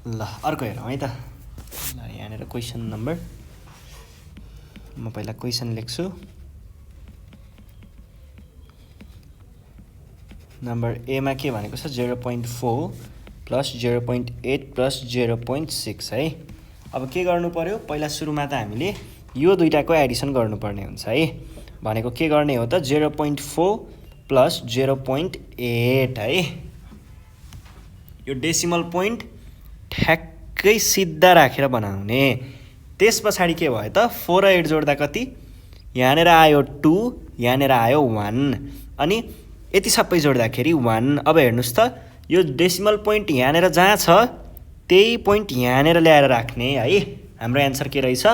ल अर्को हेरौँ है त। ल यहाँनिर क्वेसन नम्बर, म पहिला क्वेसन लेख्छु। नम्बर एमा के भनेको छ 0.4 प्लस 0.8 प्लस 0.6 है। अब के गर्नु पर्यो, पहिला सुरुमा त हामीले यो दुईटाको एडिसन गर्नुपर्ने हुन्छ है। भनेको के गर्ने हो त 0.4 प्लस 0.8 है। यो डेसिमल पोइन्ट ठ्याक्कै सिधा राखेर बनाउने। त्यस पछाडि के भयो त 4 र 8 जोड्दा कति, यहाँनिर आयो 2, यहाँनिर आयो 1, अनि यति सबै जोड्दाखेरि 1। अब हेर्नुहोस् त यो डेसिमल पोइन्ट यहाँनिर जहाँ छ त्यही पोइन्ट यहाँनिर ल्याएर राख्ने है। हाम्रो एन्सर के रहेछ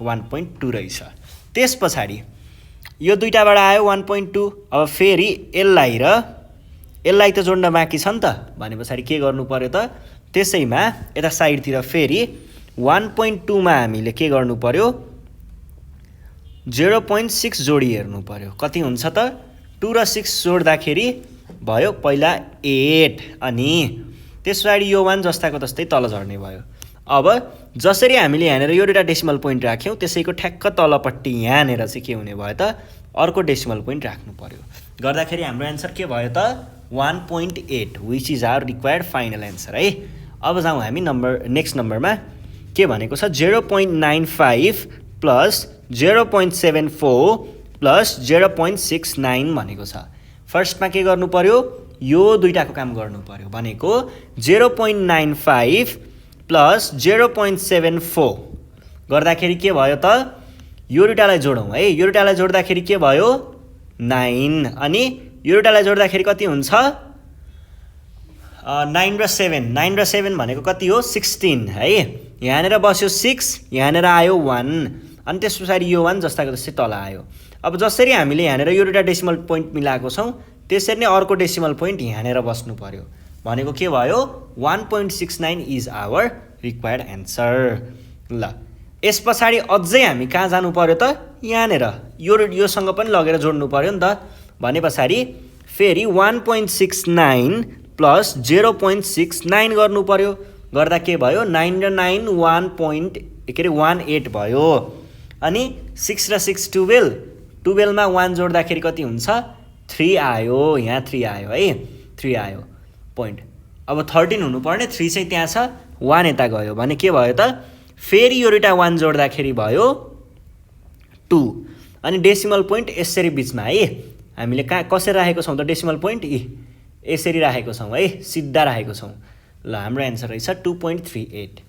1.2 रहेछ। त्यस पछाडि यो दुईटाबाट आयो 1.2। अब फेरि यसलाई त जोड्न बाँकी छ नि त। भने पछाडि के गर्नु पर्यो त, त्यसैमा यता साइडतिर फेरि 1.2 मा हामीले के गर्नु पर्यो 0.6 जोडी हेर्नु पर्यो। कति हुन्छ त 2 र 6 जोड्दाखेरि भयो पहिला 8, अनि त्यस पछाडि यो 1 जस्ताको तस्तै तल झर्ने भयो। अब जसरी हामीले यहाँनिर यो दुईटा डेसिमल पोइन्ट राख्यौँ त्यसैको ठ्याक्क तलपट्टि यहाँनिर चाहिँ के हुने भयो त अर्को डेसिमल पोइन्ट राख्नु पर्यो। गर्दाखेरि हाम्रो एन्सर के भयो त 1.8, which is our required final answer है। अब जाउँ हामी नेक्स्ट नम्बरमा। के भनेको छ 0.95 प्लस 0.74 प्लस 0.69 भनेको छ। फर्स्टमा के गर्नु पर्यो, यो दुईटाको काम गर्नु पर्यो। भनेको 0.95 प्लस 0.74 गर्दाखेरि के भयो त, यो दुईटालाई जोडौँ है। यो दुईटालाई जोड्दाखेरि के भयो 9, अनि यो दुईटालाई जोड्दाखेरि कति हुन्छ 9 र 7। 9 र 7 भनेको कति हो 16 है। यहाँनिर बस्यो 6, यहाँनिर आयो 1, अनि त्यस पछाडि यो 1 जस्ताको जस्तै तल आयो। अब जसरी हामीले यहाँनिर यो दुईटा डेसिमल पोइन्ट मिलाएको छौँ त्यसरी नै अर्को डेसिमल पोइन्ट यहाँनिर बस्नु पर्यो। भनेको के भयो 1.69 इज आवर रिक्वायर्ड एन्सर। ल यस पछाडि अझै हामी कहाँ जानु पर्यो त, यहाँनिर योसँग पनि लगेर जोड्नु पर्यो नि त। भने पछाडि फेरि 1.69 प्लस 0.69 गर्नु पर्यो। गर्दा के भयो 9 र 9 1.18 भयो, अनि 6 र 6 12 मा 1 जोड्दाखेरि कति हुन्छ 3 आयो। यहाँ 3 आयो है, 3 आयो पोइन्ट। अब 13 हुनुपर्ने, 3 चाहिँ त्यहाँ छ, 1 यता गयो। भने के भयो त फेरि यो दुईटा 1 जोड्दाखेरि भयो 2, अनि डेसिमल पोइन्ट यसरी बिचमा है। हामीले कहाँ कसरी राखेको छौँ त डेसिमल पोइन्ट यसरी राखेको छौँ है, सिधा राखेको छौँ। ल हाम्रो एन्सर रहेछ 2.38।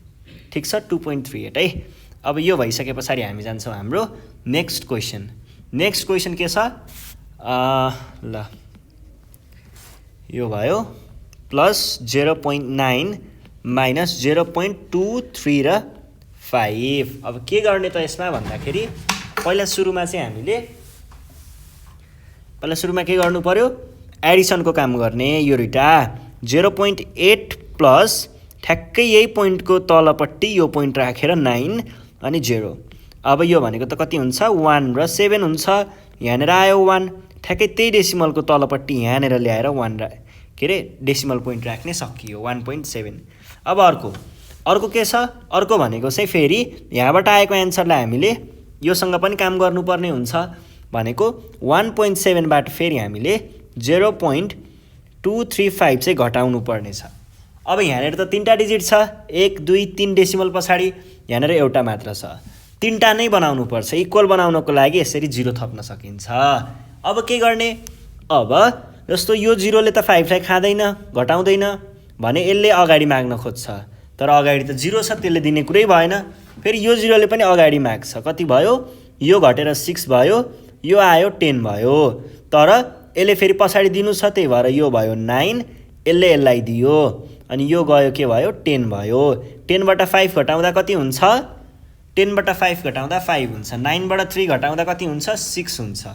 ठिक छ 2.38 है। अब यो भइसके पछाडि हामी जान्छौँ हाम्रो नेक्स्ट क्वेसन। नेक्स्ट क्वेसन के छ, ल यो भयो प्लस 0.9 माइनस 0.23 र 5। अब के गर्ने त यसमा भन्दाखेरि पहिला सुरुमा के गर्नु पर्यो एडिसनको काम गर्ने। यो दुईटा 0.8 प्लस ठ्याक्कै यही पोइन्टको तलपट्टि यो पोइन्ट राखेर 9 अनि 0। अब यो भनेको त कति हुन्छ 1 र 7 हुन्छ। यहाँनिर आयो 1, ठ्याक्कै त्यही डेसिमलको तलपट्टि यहाँनिर ल्याएर 1 के अरे डेसिमल पोइन्ट राख्ने सकियो 1.7। अब अर्को के छ, अर्को भनेको चाहिँ फेरि यहाँबाट आएको एन्सरलाई हामीले योसँग पनि काम गर्नुपर्ने हुन्छ। भनेको 1.7 बाट फेरि हामीले 0.235 चाहिँ घटाउनु पर्ने छ। अब यहाँनिर त 3टा डिजिट छ, 1 2 3 डेसिमल पछाडि यहाँनिर एउटा मात्र छ। 3टा नै बनाउनु पर्छ। इक्वल बनाउनको लागि यसरी 0 थप्न सकिन्छ। अब के गर्ने, अब जस्तो यो 0ले त 5 लाई खाँदैन, घटाउँदैन, भने यसले अगाडि माग्न खोज्छ। तर अगाडि त 0 छ, त्यसले दिने कुरै भएन। फेरि यो 0ले पनि अगाडि माग्छ, कति भयो यो घटेर 6 भयो, यो आयो 10 भयो। तर यसले फेरि पछाडि दिनु छ, त्यही भएर यो भयो 9, यसलाई दियो, अनि यो गयो के भयो 10 भयो। 10 बाट 5 घटाउँदा कति हुन्छ 10 बाट 5 घटाउँदा 5 हुन्छ। 9 बाट 3 घटाउँदा कति हुन्छ 6 हुन्छ,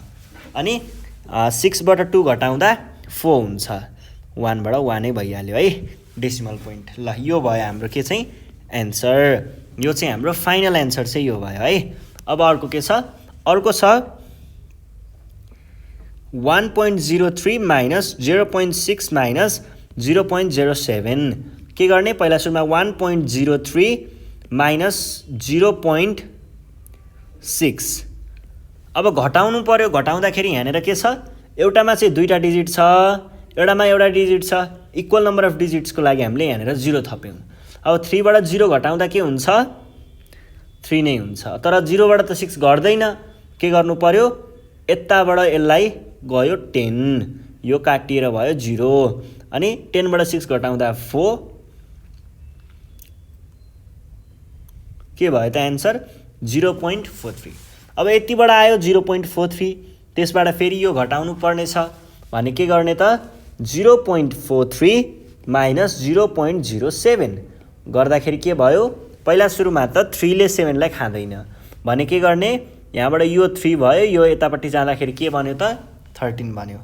अनि 6 बाट 2 घटाउँदा 4 हुन्छ। 1 बाट 1 नै भइहाल्यो है डेसिमल पोइन्ट। ल यो भयो हाम्रो के चाहिँ एन्सर। यो चाहिँ हाम्रो फाइनल एन्सर चाहिँ यो भयो है। अब अर्को के छ, अर्को छ 1.03 माइनस 0.6 माइनस 0.07 के गर्ने पहिला सुरुमा 1.03 माइनस 0.6 अब घटाउनु पर्यो घटाउँदाखेरि यहाँनिर के छ एउटामा चाहिँ दुईटा डिजिट छ एउटामा एउटा डिजिट छ इक्वल नम्बर अफ डिजिट्सको लागि हामीले यहाँनिर 0 थप्यौँ अब 3 बाट 0 घटाउँदा के हुन्छ 3 नै हुन्छ तर 0 बाट त 6 घट्दैन के गर्नु पर्यो यताबाट यसलाई गयो 10 यो काटिएर भयो 0 अनि 10 बाट 6 घटाउँदा 4 के भयो त आन्सर 0.43 अब यतिबाट आयो 0.43 त्यसबाट फेरि यो घटाउनु पर्ने छ भने के गर्ने त 0.43 माइनस 0.07 गर्दाखेरि के भयो पहिला सुरुमा त 3 ले 7 लाई खाँदैन भने के गर्ने यहाँबाट यो 3 भयो यो यतापट्टि जाँदाखेरि के बन्यो त 13 बन्यो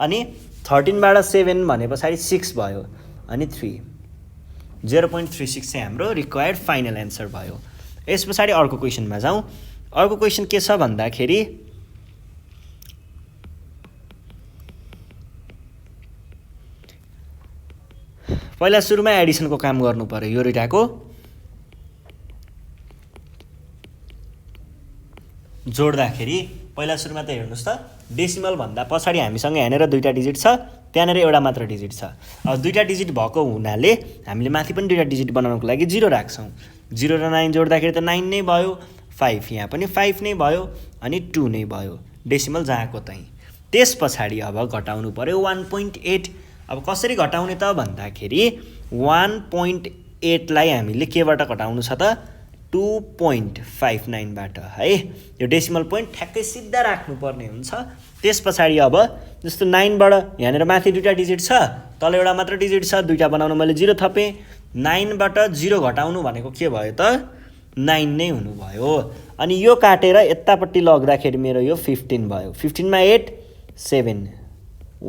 अनि 13 बाट 7 भनेपछि 6 भयो अनि 3 0.36 चाहिँ हाम्रो रिक्वायर्ड फाइनल एन्सर भयो यस पछाडि अर्को क्वेशनमा जाउँ अर्को क्वेशन के छ भन्दाखेरि पहिला सुरुमा एडिसनको काम गर्नु पर्यो यो दुईटाको जोड्दाखेरि पहिला सुरुमा त हेर्नुस् त डेसिमल भन्दा पछाडि हामीसँग यहाँनिर दुईटा डिजिट छ त्यहाँनिर एउटा मात्र डिजिट छ अब दुईटा डिजिट भएको हुनाले हामीले माथि पनि दुईटा डिजिट बनाउनको लागि 0 राख्छौँ 0 र 9 जोड्दाखेरि त 9 नै भयो 5 यहाँ पनि 5 नै भयो अनि 2 नै भयो डेसिमल जहाँको त्यही त्यस पछाडि अब घटाउनु पर्यो 1.8 अब कसरी घटाउने त भन्दाखेरि 1.8 लाई हामीले केबाट घटाउनु छ त 2.59 बाट है यो डेसिमल पोइन्ट ठ्याक्कै सिधा राख्नु पर्ने हुन्छ त्यस पछाडि अब जस्तो 9 बाट यहाँनिर माथि दुईटा डिजिट छ तल एउटा मात्र डिजिट छ दुईटा बनाउन मैले 0 थपे 9 बाट 0 घटाउनु भनेको के भयो त 9 नै हुनु भयो अनि यो काटेर यतापट्टि लग्दाखेरि मेरो यो 15 भयो 15 मा 8 7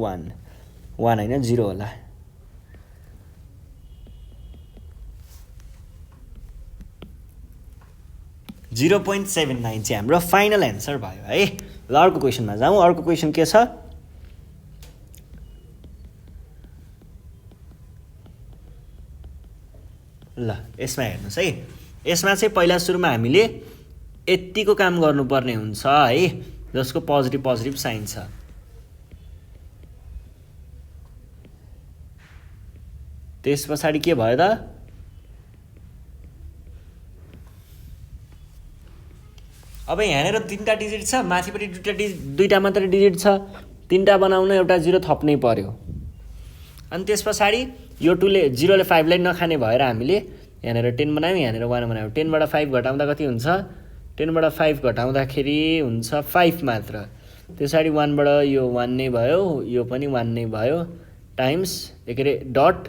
1 हैन 0 होला 0.79 चाहिँ हाम्रो फाइनल एन्सर भयो है ल अर्को क्वेशनमा जाउँ अर्को क्वेशन के छ ल यसमा हेर्नुस् है यसमा चाहिँ पहिला सुरुमा हामीले यतिको काम गर्नुपर्ने हुन्छ है जसको पोजिटिभ साइन छ त्यस पछाडि के भयो त अब यहाँनिर तीनटा डिजिट छ माथिपट्टि दुईटा मात्र डिजिट छ तीनटा बनाउन एउटा 0 थप्नै पर्यो अनि त्यस पछाडि यो 2 ले 0 ले 5 लाई नखाने भएर हामीले यहाँनिर 10 बनायौँ यहाँनिर 1 बनायौँ 10 बाट 5 घटाउँदा कति हुन्छ 10 बाट 5 घटाउँदाखेरि हुन्छ 5 मात्र त्यसैगरी 1 बाट यो 1 नै भयो यो पनि 1 नै भयो टाइम्स एकेरे डट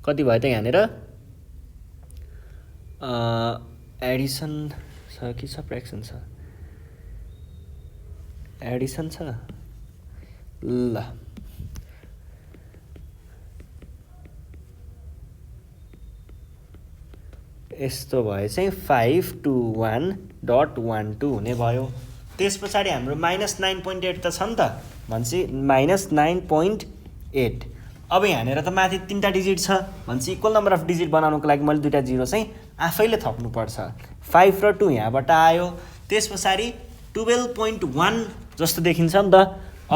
कति भयो त यहाँनिर एडिसन छ कि सब्ट्र्याक्सन छ एडिसन छ ल यस्तो भए चाहिँ 521.12 हुने भयो त्यस पछाडि हाम्रो -9.8 त छ नि त भन्छ -9.8 अब यहाँनिर त माथि तीनटा डिजिट छ भन्छ इक्वल नम्बर अफ डिजिट बनाउनको लागि मैले दुईटा 0 चाहिँ आफैले थप्नु पर्छ 5 र 2 यहाँबाट आयो त्यस पछाडि 12.1 जस्तो देखिन्छ नि त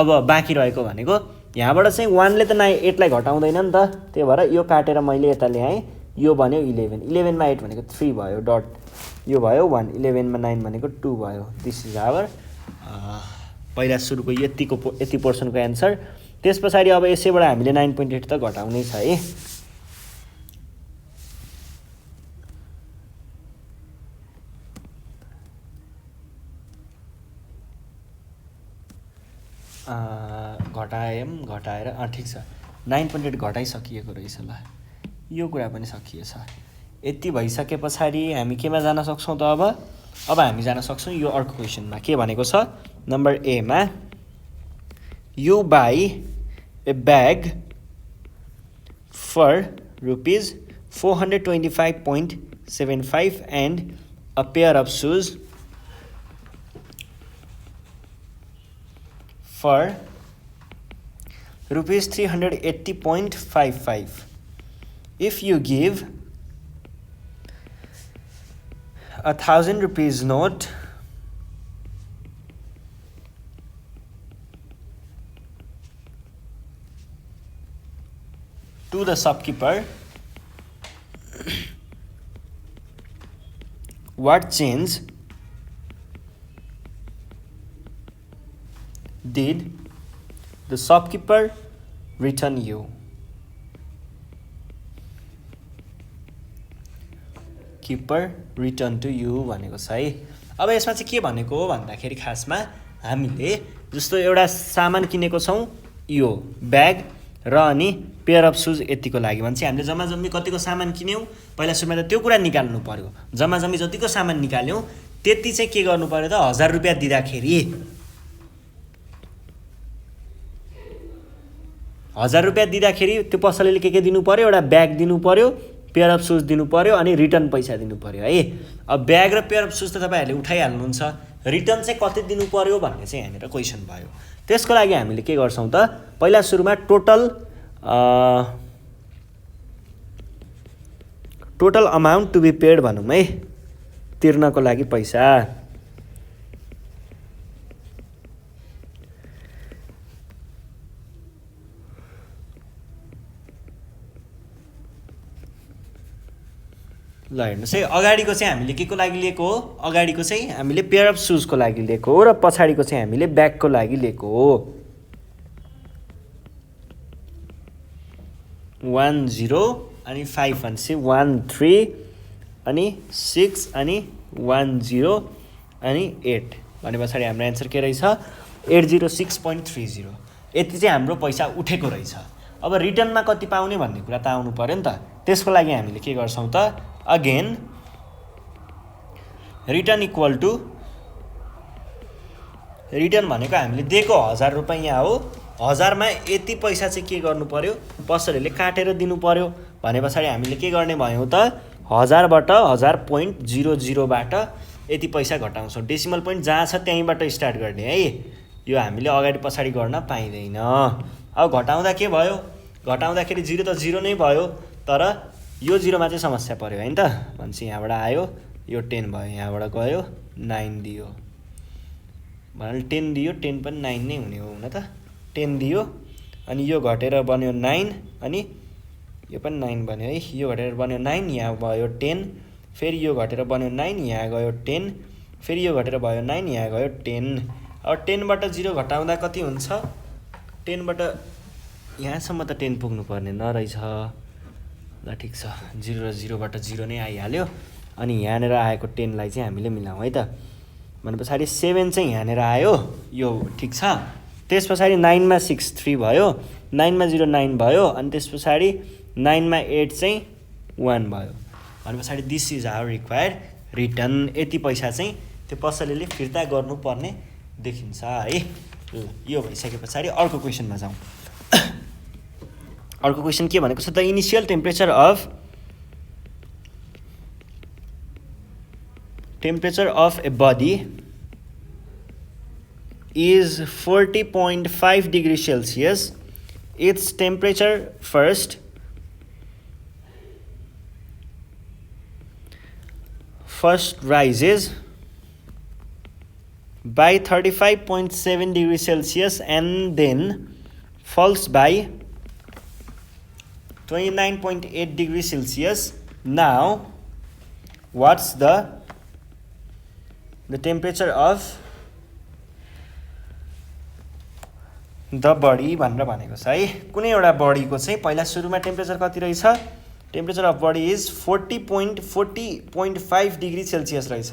अब बाँकी रहेको भनेको यहाँबाट चाहिँ 1 ले त 8 लाई घटाउँदैन नि त त्यही भएर यो काटेर मैले यता ल्याएँ यो भन्यो 11 मा 8 भनेको 3 भयो डट यो भयो 1 11 मा 9 भनेको 2 भयो दिस इज आवर पहिला सुरुको यति पोर्सनको एन्सर त्यस पछाडि अब यसैबाट हामीले 9.8 त घटाउनै छ है घटाएर ठिक छ 9.8 घटाइसकिएको रहेछ ल यो कुरा पनि सकिएछ यति भइसके पछाडि हामी केमा जान सक्छौँ त अब हामी जान सक्छौँ यो अर्को क्वेशनमा के भनेको छ नम्बर ए मा you buy a bag for ₹425.75 and a pair of shoes for ₹380.55 if you give 1,000 rupees note to the shopkeeper, what change did the shopkeeper return you? Keeper return to you भनेको छ है। अब यसमा चाहिँ के भनेको हो भन्दाखेरि खासमा हामीले जस्तो एउटा सामान किनेको छौँ, यो ब्याग र अनि पेयर अफ सुज यतिको लागि भने चाहिँ हामीले जम्मा जम्मी कतिको सामान किन्यौँ पहिला सुरुमा त त्यो कुरा निकाल्नु पर्यो। जम्मा जम्मी जतिको सामान निकाल्यौँ त्यति चाहिँ के गर्नु पर्यो त 1000 रुपियाँ दिँदाखेरि 1000 रुपियाँ दिँदाखेरि त्यो पसलेले के दिनु पर्यो, एउटा ब्याग दिनु पर्यो, पेयर अफ सुज दिनु पर्यो अनि रिटर्न पैसा दिनु पर्यो है। अब ब्याग र पेयर अफ सुज त तपाईहरुले उठाइहाल्नुहुन्छ, रिटर्न चाहिँ कति दिनु पर्यो भन्ने चाहिँ यहाँनिर क्वेशन भयो। त्यसको लागि हामीले के गर्छौं त, पहिला सुरुमा total amount to be paid भनौं है, तिर्नको लागि पैसा। ल हेर्नुस् है, अगाडिको चाहिँ हामीले के को लागि लिएको हो, अगाडिको चाहिँ हामीले पेयर अफ सुज को लागि लिएको हो र पछाडिको चाहिँ हामीले ब्याग को लागि लिएको हो। 1 0 अनि 5 भनेपछि 1 3 अनि 6 अनि 1 0 अनि 8 भने पछाडि हाम्रो आन्सर के रहेछ 806.30। यति चाहिँ हाम्रो पैसा उठेको रहेछ। अब रिटर्नमा कति पाउने भन्ने कुरा त आउनु पर्यो नि त। त्यसको लागि हामीले के गर्छौं त, again return equal to, return भनेको हामीले दिएको 1000 रुपैयाँ हो, 1000 मा यति पैसा चाहिँ के गर्नु पर्यो, पसलेले काटेर दिनु पर्यो भने पछाडि हामीले के गर्ने भयौं त, 1000 बाट 1000.00 बाट यति पैसा घटाउँछौं। डेसिमल पोइन्ट जहाँ छ त्यहीबाट स्टार्ट गर्ने है, यो हामीले अगाडि पछाडि गर्न पाइदैन। अब घटाउँदा के भयो, घटाउँदाखेरि 0 त 0 नै भयो, तर यो 0 मा चाहिँ समस्या पर्यो हैन त। भनेपछि यहाँबाट आयो यो 10 भयो, यहाँबाट गयो 9 दियो भने 10 दियो, 10 पनि 9 नै हुने हो हुन त। 10 दियो अनि यो घटेर बन्यो 9 अनि यो पनि 9 बन्यो है, यो घटेर बन्यो 9, यहाँ भयो 10, फेरि यो घटेर बन्यो 9, यहाँ गयो 10, फेरि यो घटेर भयो 9, यहाँ गयो 10। अब 10 बाट 0 घटाउँदा कति हुन्छ, 10 बाट यहाँसम्म त 10 पुग्नु पर्ने नरहेछ। ल ठिक छ, 0 र 0 बाट 0 नै आइहाल्यो। अनि यहाँनिर आएको 10 लाई चाहिँ हामीले मिलाउँ है त। भने पछाडि 7 चाहिँ यहाँनिर आयो, यो ठिक छ। त्यस पछाडि 9 मा 6 3 भयो, 9 मा 0 9 भयो, अनि त्यस पछाडि 9 मा 8 चाहिँ 1 भयो। भने पछाडि this is our required return. यति पैसा चाहिँ त्यो पसलेले फिर्ता गर्नुपर्ने देखिन्छ है। ल यो भइसके पछाडि अर्को क्वेशनमा जाउँ। अर्को क्वेशन के भनेको छ, the initial temperature of a body is 40.5 degrees Celsius. Its temperature first rises by 35.7 degrees Celsius and then falls by 29.8 degrees Celsius. Now, what's the temperature of the body भनेर भनेको छ है। कुनै एउटा बडीको चाहिँ पहिला सुरुमा टेम्परेचर कति रहेछ, temperature of body is 40.5 degree Celsius रहेछ।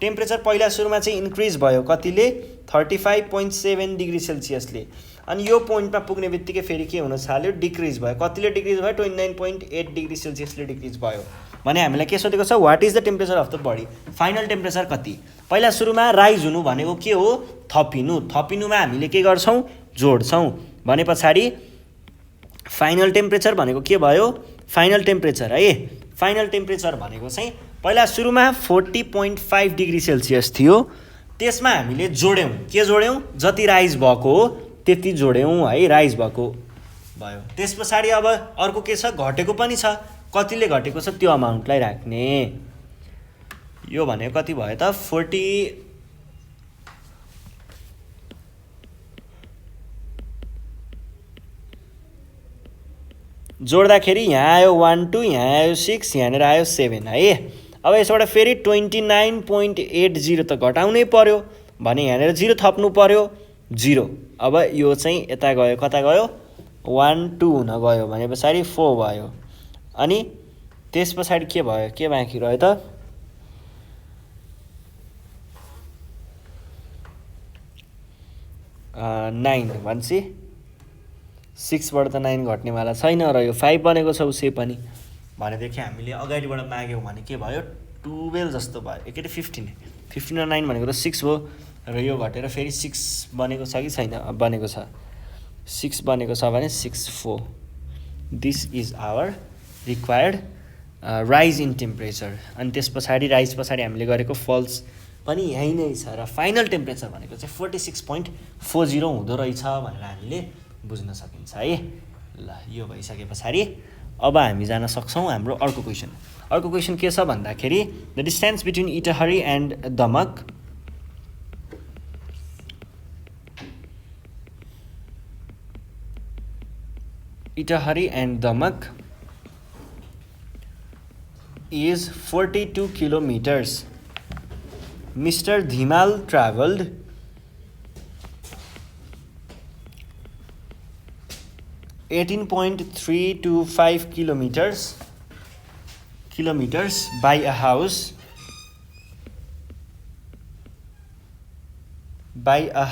टेम्परेचर पहिला सुरुमा चाहिँ इन्क्रिज भयो कतिले, 35.7 डिग्री सेल्सियसले। अनि यो पोइन्टमा पुग्ने बित्तिकै फेरि के हुन थाल्यो, डिक्रिज भयो। कतिले डिक्रिज भयो, 29.8 डिग्री सेल्सियसले डिक्रिज भयो। भने हामीलाई के सोधेको छ, what is the temperature of the body, final temperature कति। पहिला सुरुमा राइज हुनु भनेको के हो, थपिनु। थपिनुमा हामीले के गर्छौं, जोड्छौं। भने पछाडि फाइनल टेम्परेचर भनेको के भयो, फाइनल टेम्परेचर है। फाइनल टेम्परेचर भनेको चाहिँ पहिला सुरुमा 40.5 डिग्री सेल्सियस थियो, त्यसमा हामीले जोड्यौं। के जोड्यौं, जति राइज भएको हो त्यति जोड्यौं है, राइज भएको भयो। त्यस पछाडि अब अर्को के छ, घटेको पनि छ। कतिले घटेको छ त्यो अमाउन्टलाई राख्ने। यो भनेको कति भयो त 40 जोड्दाखेरि यहाँ आयो 1 2, यहाँ आयो 6, यहाँनिर आयो 7 है। अब यसबाट फेरि 29.80 त घटाउनै पर्यो भने यहाँनिर 0 थप्नु पर्यो 0। अब यो चाहिँ यता गयो, कता गयो 1 2 हुन गयो भने पछाडि 4 भयो। अनि त्यस पछाडि के भयो, के बाँकी रह्यो त 9 भनेपछि 6 बाट त 9 घट्नेवाला छैन र यो 5 बनेको छ उसै पनि। भनेदेखि हामीले अगाडिबाट माग्यौँ भने के भयो 12 जस्तो भयो, एकैचोटि 15 र 9 भनेको त 6 हो र यो घटेर फेरि 6 बनेको छ कि छैन, बनेको छ 6 बनेको छ भने 6 4। This is our required rise in temperature. अनि त्यस पछाडि राइज पछाडि हामीले गरेको फल्स पनि यही नै छ र फाइनल टेम्परेचर भनेको चाहिँ 46.40 हुँदो रहेछ भनेर हामीले बुझ्न सकिन्छ है। ल यो भइसके पछाडि अब हामी जान सक्छौँ हाम्रो अर्को क्वेसन। अर्को क्वेसन के छ भन्दाखेरि the distance between Itahari and Damak is 42 kilometers. Mr. Dhimal traveled 18.325 kilometers by a house by a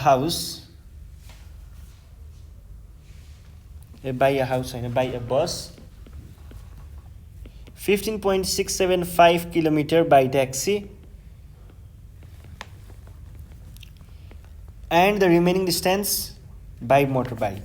bus, 15.675 kilometer by taxi, and the remaining distance by motorbike.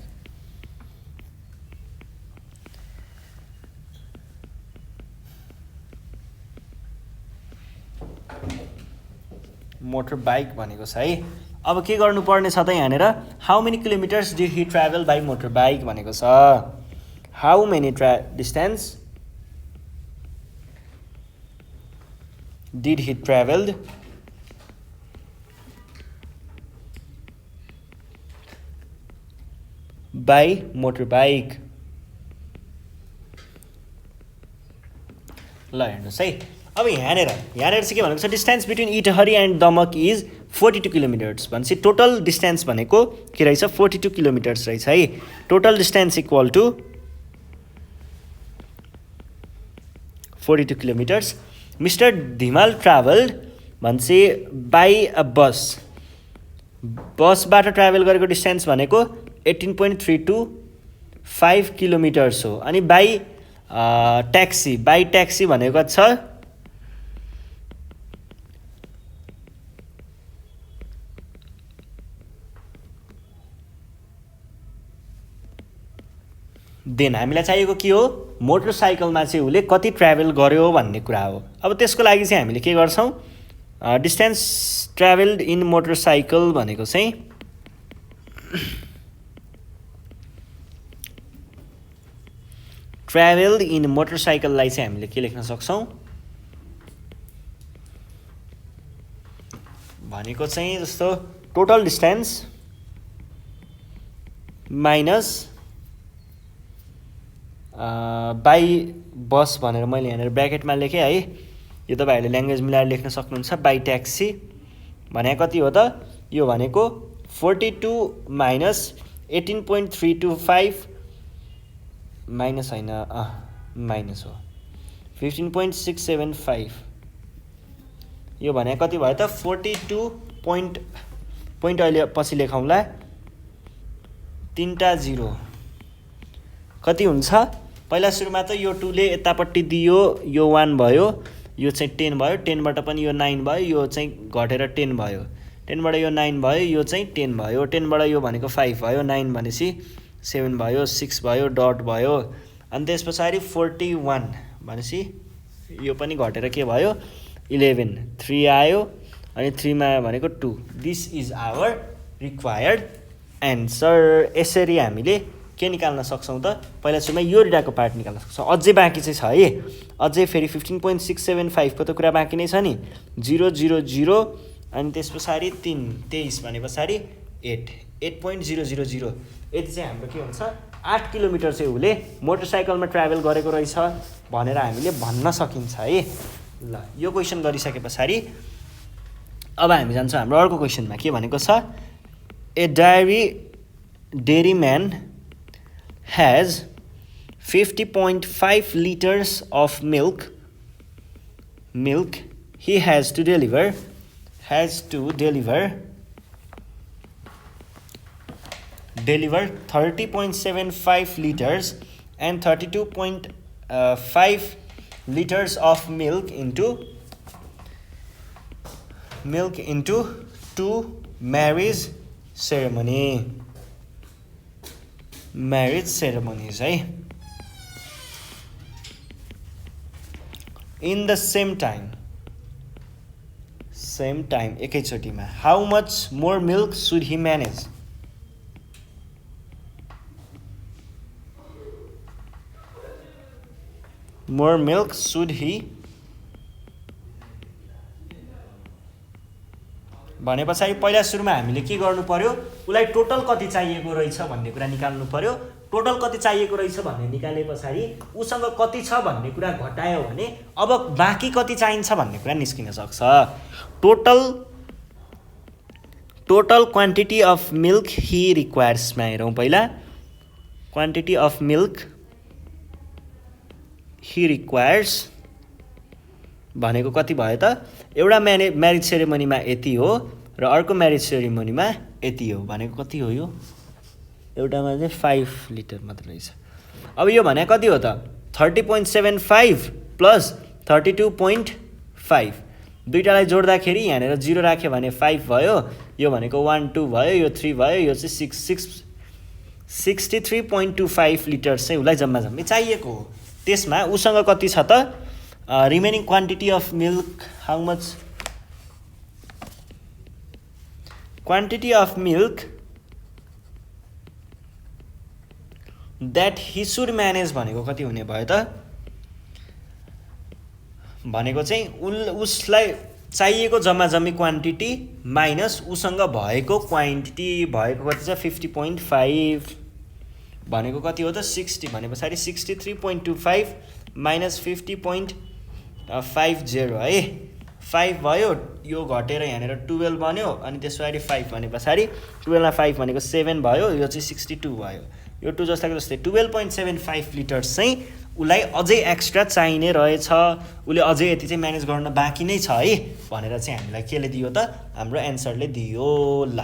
Motorbike भनेको छ है। अब के गर्नुपर्ने छ त यहाँनिर how many kilometres did he travel by motorbike भनेको छ। How many distance did he travelled by motorbike. ल हेर्नुहोस् है, अब यहाँनिर चाहिँ के भनेको छ distance between Itahari and Damak is 42 kilometres भनेपछि टोटल डिस्टेन्स भनेको के रहेछ 42 किलोमिटर्स रहेछ है। Total distance equal to 42 kilometres. Mister Dhimal travelled भनेपछि बाई अ बसबाट ट्राभल गरेको डिस्टेन्स भनेको 18.325 किलोमिटर्स हो। अनि बाई ट्याक्सी भनेको छ देन हामीलाई चाहिएको के हो मोटरसाइकलमा चाहिँ उसले कति ट्राभल गर्यो भन्ने कुरा हो। अब त्यसको लागि चाहिँ हामीले के गर्छौँ डिस्टेन्स ट्राभल्ड इन मोटरसाइकल भनेको चाहिँ ट्राभल्ड इन मोटरसाइकललाई चाहिँ हामीले के लेख्न सक्छौँ भनेको चाहिँ जस्तो total distance minus by bus भनेर मैले यहाँनिर ब्र्याकेटमा लेखेँ है। यो तपाईँहरूले ल्याङ्ग्वेज मिलाएर लेख्न सक्नुहुन्छ। बाई ट्याक्सी भने कति हो त, यो भनेको 42 माइनस 18.325 माइनस होइन माइनस हो 15.675। यो भने कति भयो त 42 पोइन्ट अहिले पछि लेखौँला 3टा 0 कति हुन्छ। पहिला सुरुमा त यो 2 ले यतापट्टि दियो, यो 1 भयो, यो चाहिँ 10 भयो, 10बाट पनि यो 9 भयो, यो चाहिँ घटेर 10 भयो, 10बाट यो 9 भयो, यो चाहिँ 10 भयो, 10बाट यो भनेको 5 भयो, 9 भनेपछि 7 भयो, 6 भयो, डट भयो। अनि त्यस पछाडि 41 भनेपछि यो पनि घटेर के भयो 11, 3 आयो अनि 3 मा आयो भनेको 2। This is our required answer. यसरी हामीले के निकाल्न सक्छौँ त पहिला सुरुमा यो डेटाको पार्ट निकाल्न सक्छौँ अझै बाँकी चाहिँ छ है अझै फेरि 15.675 को त कुरा बाँकी नै छ नि 0 0 0 अनि त्यस पछाडि 3 23 भने पछाडि 8.000 यति चाहिँ हाम्रो के हुन्छ 8 किलोमिटर चाहिँ उसले मोटरसाइकलमा ट्राभल गरेको रहेछ भनेर हामीले भन्न सकिन्छ है ल यो क्वेसन गरिसके पछाडि अब हामी जान्छौँ हाम्रो अर्को क्वेसनमा के भनेको छ ए dairy man has 50.5 liters of milk he has to deliver 30.75 liters and 32.5 liters of milk into two marriage ceremonies है in the same time एकैचोटीमा how much more milk should he manage भने पछाडि पहिला सुरुमा हामीले के गर्नु पर्यो उलाई टोटल कति चाहिएको रहेछ भन्ने कुरा निकाल्नु पर्यो टोटल कति चाहिएको रहेछ भन्ने निकाले पछाडि उसँग कति छ भन्ने कुरा घटायो भने अब बाँकी कति चाहिन्छ भन्ने कुरा निस्किन सक्छ total quantity of milk he requires मा हेरौँ पहिला quantity of milk he requires भनेको कति भयो त एउटा म्यारेज सेरेमनीमा यति हो र अर्को म्यारेज सेरेमनीमा यति हो भनेको कति हो यो एउटामा चाहिँ 5 लिटर मात्र रहेछ अब यो भने कति हो त 30.75 प्लस 32.5 दुईटालाई जोड्दाखेरि यहाँनिर 0 राख्यो भने 5 भयो यो भनेको 1 2 भयो यो 3 भयो यो चाहिँ 63.25 लिटर चाहिँ उसलाई जम्मै चाहिएको हो त्यसमा उसँग कति छ त remaining quantity of milk how much quantity of milk that he should manage भनेको कति हुने भयो त भनेको चाहिँ उसलाई चाहिएको जम्मी क्वान्टिटी माइनस उसँग भएको क्वान्टिटी भएको कति छ 50.5 भनेको कति हो त 60 भने पछाडि 63.25 माइनस 50.50 है 5 भयो यो घटेर यहाँनिर 12 बन्यो अनि त्यसपछि 5 भने पछाडि 12 मा 5 भनेको 7 भयो यो चाहिँ 62 भयो यो 2 जस्ताको जस्तै 12.75 लिटर्स चाहिँ उलाई अझै एक्स्ट्रा चाहिने रहेछ उले अझै यति चाहिँ म्यानेज गर्न बाँकी नै छ है भनेर चाहिँ हामीलाई केले दियो त हाम्रो एन्सरले दियो ल